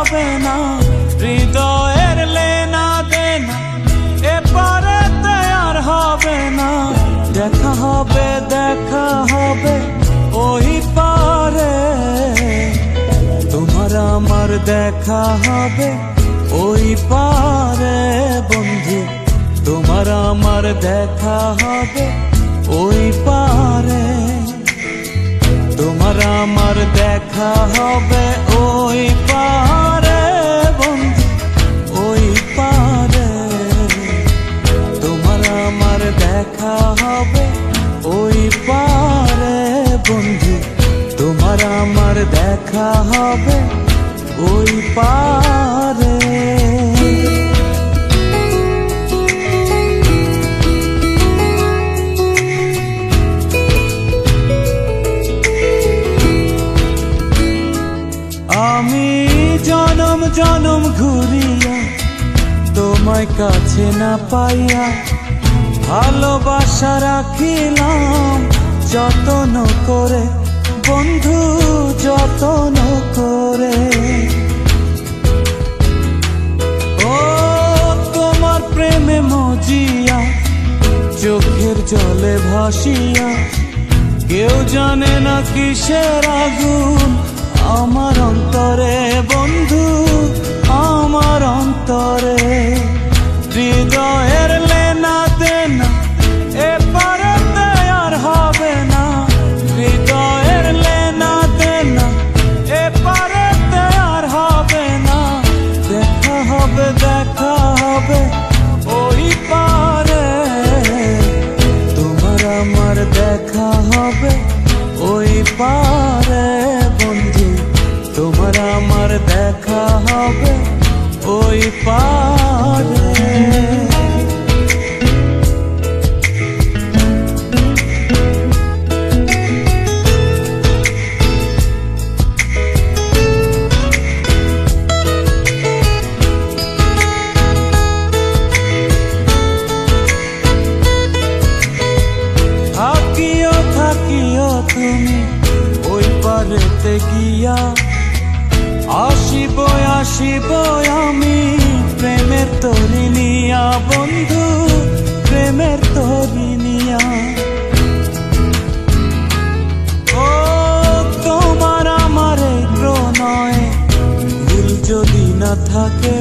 হবে না, হৃদয়ের লেনা দেনা এপারেতে আর হবে না। দেখা হবে ওই পারে, তোমার আমার দেখা হবে ওই পারে বন্ধু, তোমার আমার দেখা হবে ওই পারে, তোমার আমার দেখা হবে ওই পারে বন্ধু, ওই পারে, তোমার আমার দেখা হবে ওই পারে বন্ধু, তোমার আমার দেখা হবে ওই পারে। আমি জনম জনম ঘুরিয়া তোমায় কাছে না পাইয়া, ভালোবাসা রাখিলাম যতন করে বন্ধু, যতন করে। ও তোমার প্রেমে মজিয়া, চোখের জলে ভাসিয়া, কেউ জানে না কিসের আগুন আমার অন্তরে বন্ধু, আমার অন্তরে। হৃদয়ের লেনা দেনা এপারেতে আর হবে না, হৃদয়ের লেনা দেনা এপারেতে আর হবে না। দেখা হবে ওই পারে, তোমার আমার দেখা হবে ওই পারে বন্ধু, তোমার আমার দেখা হবে ওই পারে। থাকিও তুমি ওই পারেতে গিয়া, আসিব আমি প্রেমের তরি নিয়া বন্ধু, প্রেমের তরি নিয়া। ও তোমার আমার এই প্রণয়ে ভুল যদি না থাকে,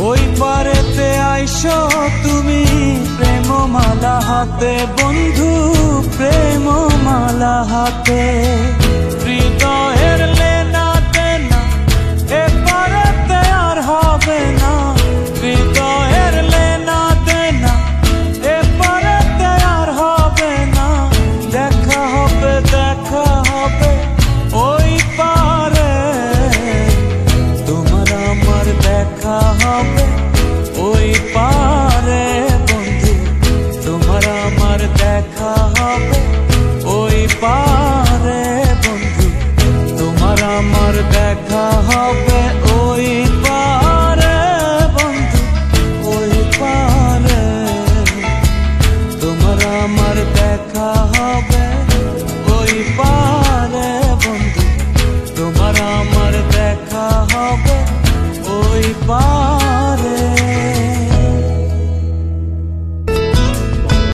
ওই পারেতে আইসো তুমি প্রেমমালা হাতে বন্ধু, প্রেমমালা হাতে। হৃদয়ের লেনা দেনা এপারেতে আর হবে না, হৃদয়ের লেনা দেনা এপারেতে আর হবে না। দেখা হবে ওই পারে, তোমার আমার দেখা হবে ওই পারে বন্ধু, তোমার আমার দেখা হবে ওই পারে বন্ধু, তোমার আমার দেখা হবে